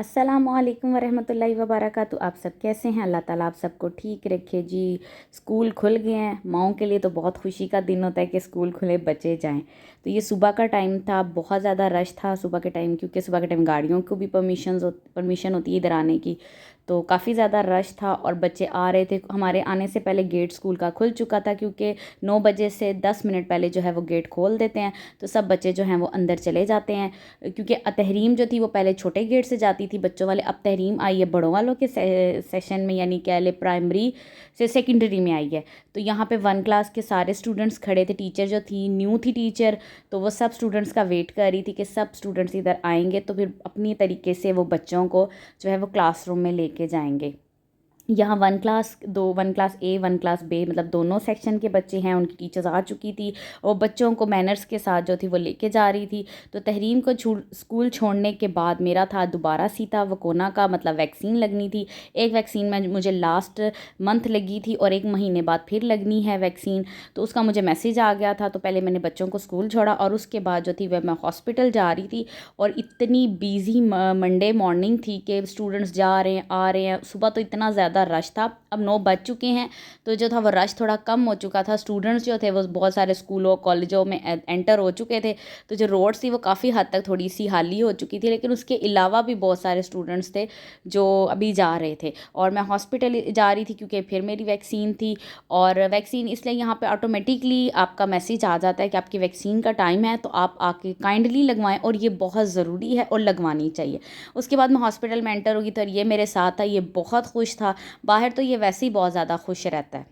अस्सलामुअलैकुम वरहमतुल्लाहि वबरकातुहू। आप सब कैसे हैं? अल्लाह ताला आप सबको ठीक रखे जी। स्कूल खुल गए हैं, माओं के लिए तो बहुत खुशी का दिन होता है कि स्कूल खुले, बच्चे जाएं। तो ये सुबह का टाइम था, बहुत ज़्यादा रश था सुबह के टाइम, क्योंकि सुबह के टाइम गाड़ियों को भी परमिशन होती है इधर आने की। तो काफ़ी ज़्यादा रश था और बच्चे आ रहे थे। हमारे आने से पहले गेट स्कूल का खुल चुका था, क्योंकि 9 बजे से 10 मिनट पहले जो है वो गेट खोल देते हैं। तो सब बच्चे जो हैं वो अंदर चले जाते हैं, क्योंकि तहरीम जो थी वो पहले छोटे गेट से जाती थी बच्चों वाले, अब तहरीम आई है बड़ों वालों के सेशन में, यानी कह ले प्राइमरी से सेकेंडरी में आई है। तो यहाँ पे 1 क्लास के सारे स्टूडेंट्स खड़े थे। टीचर जो थी न्यू थी टीचर, तो वो सब स्टूडेंट्स का वेट कर रही थी कि सब स्टूडेंट्स इधर आएंगे तो फिर अपनी तरीके से वो बच्चों को जो है वो क्लासरूम में लेके जाएंगे। यहाँ 1 क्लास ए 1 क्लास बे मतलब दोनों सेक्शन के बच्चे हैं, उनकी टीचर्स आ चुकी थी और बच्चों को मैनर्स के साथ जो थी वो लेके जा रही थी। तो तहरीम को स्कूल छोड़ने के बाद मेरा था दोबारा सीता वकोना का, मतलब वैक्सीन लगनी थी। एक वैक्सीन में मुझे लास्ट मंथ लगी थी और 1 महीने बाद फिर लगनी है वैक्सीन। तो उसका मुझे मैसेज आ गया था, तो पहले मैंने बच्चों को स्कूल छोड़ा और उसके बाद जो थी वह मैं हॉस्पिटल जा रही थी। और इतनी बिजी मंडे मॉर्निंग थी कि स्टूडेंट्स जा रहे हैं आ रहे हैं। सुबह तो इतना ज़्यादा रश था, अब 9 बज चुके हैं तो जो था वो रश थोड़ा कम हो चुका था। स्टूडेंट्स जो थे वो बहुत सारे स्कूलों कॉलेजों में एंटर हो चुके थे, तो जो रोड्स थी वो काफ़ी हद तक थोड़ी सी खाली हो चुकी थी। लेकिन उसके अलावा भी बहुत सारे स्टूडेंट्स थे जो अभी जा रहे थे और मैं हॉस्पिटल जा रही थी क्योंकि फिर मेरी वैक्सीन थी। और वैक्सीन इसलिए यहाँ पे ऑटोमेटिकली आपका मैसेज आ जाता है कि आपकी वैक्सीन का टाइम है, तो आप आके काइंडली लगवाएं और ये बहुत ज़रूरी है और लगवानी चाहिए। उसके बाद मैं हॉस्पिटल में एंटर होगी तो ये मेरे साथ था, ये बहुत खुश था। बाहर तो ये वैसे ही बहुत ज़्यादा खुश रहता है।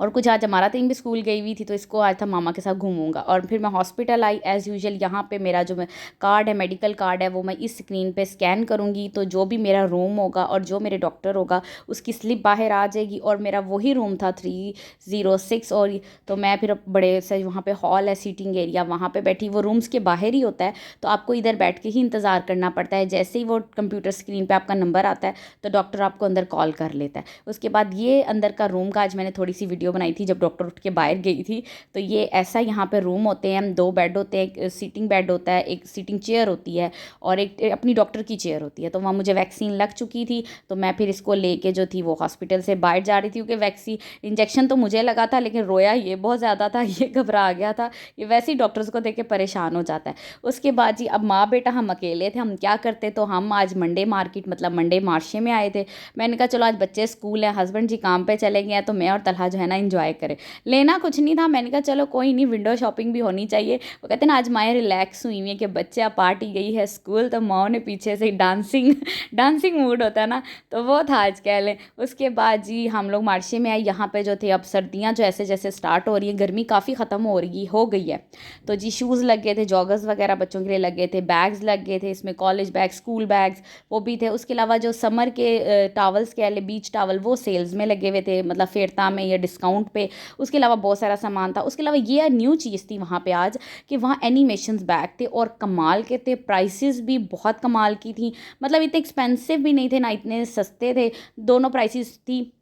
और कुछ आज हमारा टीम भी स्कूल गई हुई थी, तो इसको आज था मामा के साथ घूमूंगा। और फिर मैं हॉस्पिटल आई एज़ यूजुअल। यहाँ पे मेरा जो कार्ड है, मेडिकल कार्ड है, वो मैं इस स्क्रीन पे स्कैन करूँगी तो जो भी मेरा रूम होगा और जो मेरे डॉक्टर होगा उसकी स्लिप बाहर आ जाएगी। और मेरा वही रूम था 306। और तो मैं फिर बड़े से वहाँ पे हॉल है, सीटिंग एरिया, वहाँ पे बैठी। वो रूम्स के बाहर ही होता है, तो आपको इधर बैठ के ही इंतज़ार करना पड़ता है। जैसे ही वो कंप्यूटर स्क्रीन पे आपका नंबर आता है तो डॉक्टर आपको अंदर कॉल कर लेता है। उसके बाद ये अंदर का रूम का आज मैंने थोड़ी सी वीडियो बनाई थी जब डॉक्टर उठ के बाहर गई थी। तो ये ऐसा यहाँ पे रूम होते हैं, 2 बेड होते हैं, एक सीटिंग बेड होता है, एक सीटिंग चेयर होती है और एक अपनी डॉक्टर की चेयर होती है। तो वहाँ मुझे वैक्सीन लग चुकी थी, तो मैं फिर इसको लेके जो थी वो हॉस्पिटल से बाहर जा रही थी, क्योंकि वैक्सीन इंजेक्शन तो मुझे लगा था लेकिन रोया ये बहुत ज़्यादा था, ये घबरा गया था। ये वैसे ही डॉक्टर्स को देख के परेशान हो जाता है। उसके बाद जी अब माँ बेटा हम अकेले थे, हम क्या करते, तो हम आज मंडे मार्केट मतलब मंडे मार्शे में आए थे। मैंने कहा चलो आज बच्चे स्कूल हैं, हस्बैंड जी काम पे चले गए हैं, तो मैं और तलहा जो है ना इंजॉय करें। लेना कुछ नहीं था, मैंने कहा चलो कोई नहीं, विंडो शॉपिंग भी होनी चाहिए। वो कहते हैं ना आज माएँ रिलैक्स हुई हुई है कि बच्चे अब पार्टी गई है स्कूल, तो माओ ने पीछे से डांसिंग डांसिंग मूड होता है ना, तो वो था आज कह लें। उसके बाद जी हम लोग मार्शे में आए। यहाँ पे जो थे अब सर्दियाँ जो ऐसे जैसे स्टार्ट हो रही है, गर्मी काफ़ी ख़त्म हो गई है। तो जी शूज़ लग गए थे, जॉगर्स वगैरह बच्चों के लिए लग गए थे, बैग्स लग गए थे, इसमें कॉलेज बैग, स्कूल बैग्स वो भी थे। उसके अलावा जो समर के टावल्स कह ले, बीच टावल, वो सेल्स में लगे हुए थे, मतलब फेरता में या डिस्काउंट पे। उसके अलावा बहुत सारा सामान था। उसके अलावा ये न्यू चीज़ थी वहाँ पे आज कि वहाँ एनिमेशंस बैग थे और कमाल के थे, प्राइसेस भी बहुत कमाल की थी। मतलब इतने एक्सपेंसिव भी नहीं थे ना इतने सस्ते थे, दोनों प्राइसेस थी।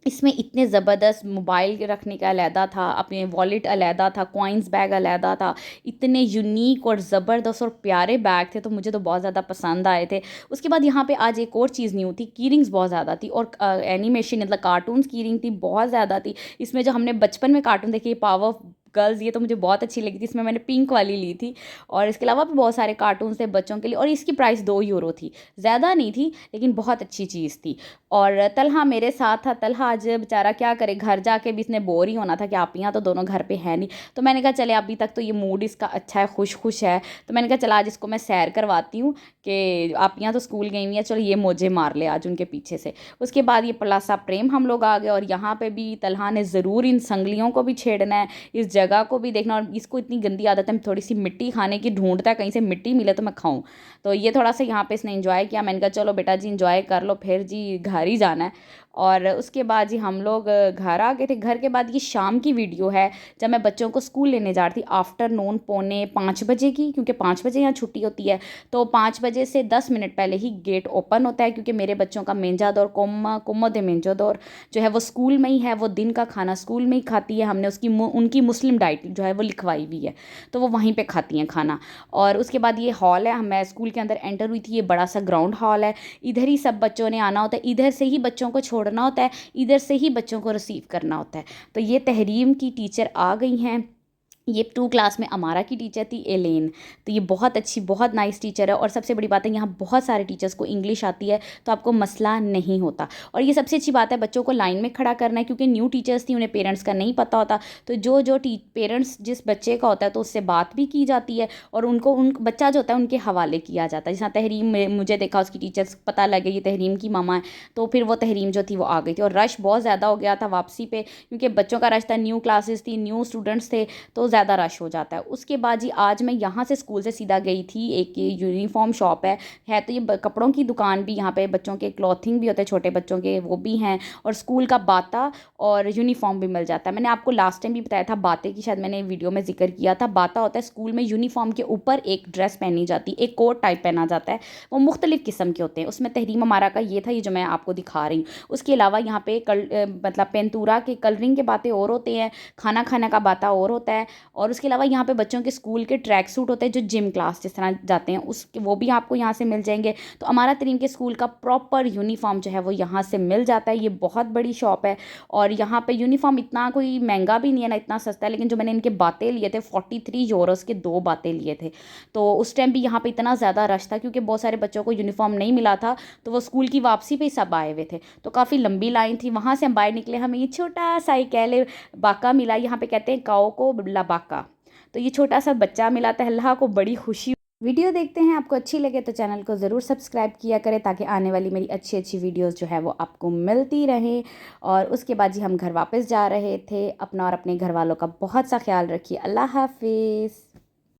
इसमें इतने ज़बरदस्त मोबाइल रखने का अलहदा था, अपने वॉलेट अलहदा था, कॉइन्स बैग अलहदा था। इतने यूनिक और ज़बरदस्त और प्यारे बैग थे, तो मुझे तो बहुत ज़्यादा पसंद आए थे। उसके बाद यहाँ पे आज एक और चीज़ न्यू थी, की रिंग्स बहुत ज़्यादा थी और एनिमेशन मतलब कार्टून्स की रिंग थी बहुत ज़्यादा थी। इसमें जो हमने बचपन में कार्टून देखे, पावर गर्ल्स, ये तो मुझे बहुत अच्छी लगी थी, इसमें मैंने पिंक वाली ली थी। और इसके अलावा भी बहुत सारे कार्टून्स थे बच्चों के लिए और इसकी प्राइस 2 यूरो थी, ज़्यादा नहीं थी लेकिन बहुत अच्छी चीज़ थी। और तलहा मेरे साथ था। तलहा आज बेचारा क्या करे, घर जाके भी इसने बोर ही होना था कि आप यहाँ तो दोनों घर पे है नहीं। तो मैंने कहा चले, अभी तक तो ये मूड इसका अच्छा है, खुश खुश है, तो मैंने कहा चला आज इसको मैं सैर करवाती हूँ कि आप यहाँ तो स्कूल गई हुई है, चलो ये मौजे मार ले आज उनके पीछे से। उसके बाद ये प्लासा प्रेम हम लोग आ गए और यहाँ पे भी तलहा ने ज़रूर इन संगलियों को भी छेड़ना है, इस जगह को भी देखना। और इसको इतनी गंदी आदत है थोड़ी सी मिट्टी खाने की, ढूंढता है कहीं से मिट्टी मिले तो मैं खाऊं। तो ये थोड़ा सा यहाँ पे इसने इंजॉय किया। मैंने कहा चलो बेटा जी इंजॉय कर लो, फिर जी घर ही जाना है। और उसके बाद जी हम लोग घर आ गए थे। घर के बाद ये शाम की वीडियो है, जब मैं बच्चों को स्कूल लेने जा रही थी आफ्टरनून 4:45 की, क्योंकि 5 बजे यहाँ छुट्टी होती है। तो 5 बजे से 10 मिनट पहले ही गेट ओपन होता है, क्योंकि मेरे बच्चों का मेंजाद और कोम्मोद मेंजाद और जो है वो स्कूल में ही है, वो दिन का खाना स्कूल में ही खाती है। हमने उनकी मुस्लिम डाइट जो है वो लिखवाई हुई है, तो वो वहीं पे खाती हैं खाना। और उसके बाद ये हॉल है, मैं स्कूल के अंदर एंटर हुई थी, ये बड़ा सा ग्राउंड हॉल है। इधर ही सब बच्चों ने आना होता है, इधर से ही बच्चों को छोड़ना होता है, इधर से ही बच्चों को रिसीव करना होता है। तो ये तहरीम की टीचर आ गई हैं। ये 2 क्लास में अमारा की टीचर थी एलेन। तो ये बहुत अच्छी, बहुत नाइस टीचर है। और सबसे बड़ी बात है, यहाँ बहुत सारे टीचर्स को इंग्लिश आती है, तो आपको मसला नहीं होता। और ये सबसे अच्छी बात है, बच्चों को लाइन में खड़ा करना है, क्योंकि न्यू टीचर्स थी, उन्हें पेरेंट्स का नहीं पता होता। तो जो पेरेंट्स जिस बच्चे का होता है तो उससे बात भी की जाती है, और उनको बच्चा जो होता है उनके हवाले किया जाता है। जैसा तहरीम में मुझे देखा, उसकी टीचर्स पता लगे ये तहरीम की मामा है, तो फिर वो तहरीम जो थी वो आ गई थी। और रश बहुत ज़्यादा हो गया था वापसी पे, क्योंकि बच्चों का रश था, न्यू क्लासेस थी, न्यू स्टूडेंट्स थे, तो ज़्यादा रश हो जाता है। उसके बाद जी आज मैं यहाँ से स्कूल से सीधा गई थी, एक ये यूनिफॉर्म शॉप है तो ये कपड़ों की दुकान भी यहाँ पे, बच्चों के क्लॉथिंग भी होते हैं, छोटे बच्चों के वो भी हैं, और स्कूल का बाता और यूनिफॉर्म भी मिल जाता है। मैंने आपको लास्ट टाइम भी बताया था, बाते की शायद मैंने वीडियो में जिक्र किया था। बाता होता है स्कूल में यूनिफॉर्म के ऊपर एक ड्रेस पहनी जाती है, एक कोट टाइप पहना जाता है, वो मुख्तलिफ किस्म के होते हैं। उसमें तहरीम हमारा का ये था, ये जो मैं आपको दिखा रही हूँ। उसके अलावा यहाँ पे मतलब पेंतूरा के कलरिंग के बातें और होते हैं, खाना खाने का बाता और होता है। और उसके अलावा यहाँ पे बच्चों के स्कूल के ट्रैक सूट होते हैं, जो जिम क्लास जिस तरह जाते हैं उसके, वो भी आपको यहाँ से मिल जाएंगे। तो हमारा तरीम के स्कूल का प्रॉपर यूनिफॉर्म जो है वो यहाँ से मिल जाता है। ये बहुत बड़ी शॉप है, और यहाँ पे यूनिफॉर्म इतना कोई महंगा भी नहीं है ना, इतना सस्ता है। लेकिन जो मैंने इनके बातें लिए थे 43 यूरोस के 2 बातें लिए थे। तो उस टाइम भी यहाँ पे इतना ज़्यादा रश था, क्योंकि बहुत सारे बच्चों को यूनिफॉर्म नहीं मिला था, तो वो स्कूल की वापसी पे ही सब आए हुए थे। तो काफ़ी लंबी लाइन थी। वहाँ से हम बाहर निकले, हमें ये छोटा सा ही कह ले बाका मिला, यहाँ पे कहते हैं काओ को लबाका। तो ये छोटा सा बच्चा मिला था, अल्लाह को बड़ी खुशी। वीडियो देखते हैं, आपको अच्छी लगे तो चैनल को ज़रूर सब्सक्राइब किया करें, ताकि आने वाली मेरी अच्छी अच्छी वीडियोस जो है वो आपको मिलती रहे। और उसके बाद जी हम घर वापस जा रहे थे। अपना और अपने घर वालों का बहुत सा ख्याल रखिए। अल्लाह हाफिज़।